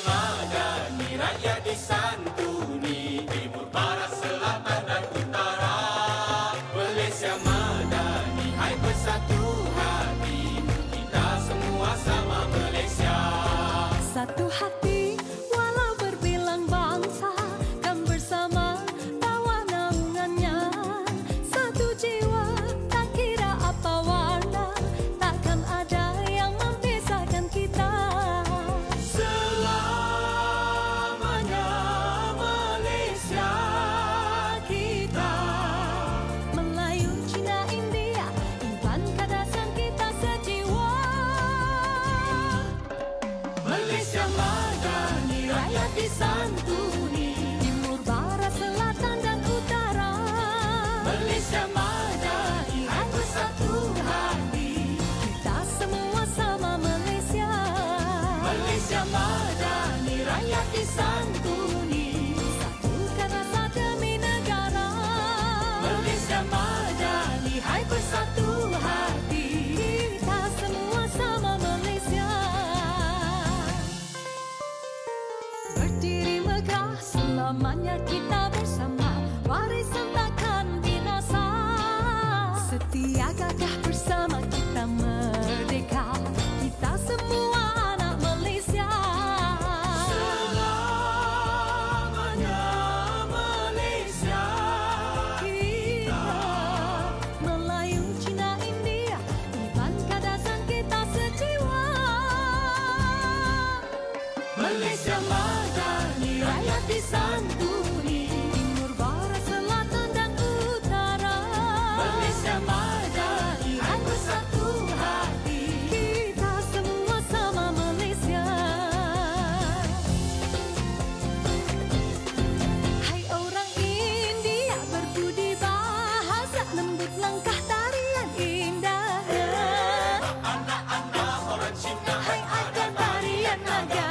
Madani, rakyat disantuni, timur, barat, selatan dan utara. Malaysia Madani, hai bersatu hati, kita semua sama Malaysia. Satu hati walau berbilang bangsa, kan bersama tawa naungannya. Satu jiwa tak kira apa warna, takkan ada yang memisahkan kita. Selamanya Malaysia kita. Melayu, Cina, India, Iban, Kadasan kita sejiwa. Malaysia Madani, rakyat disantuni, Timur, barat, selatan dan utara. Malaysia Madani, hai bersatu hati, Kita semua sama Malaysia. Malaysia Madani, rakyat disantuni, Satukan rasa demi negara. Malaysia Madani, hai bersatu hati. Kita semua sama Malaysia. Berdiri megah, selamanya kita bersama. Warisan takkan binasa. Setia gagah bersama kita merdeka. Kita semua anak Malaysia. Selamanya Malaysia Kita Melayu, Cina, India, Iban, Kadasan kita sejiwa. Malaysia Madani, rakyat disantuni, Timur, barat, selatan dan utara. Malaysia Madani, hai bersatu hati. Kita semua sama Malaysia. Hai orang India berbudi bahasa, lembut langkah tarian indahnya. Anak-anak orang Cina, Hai akan tarian naga.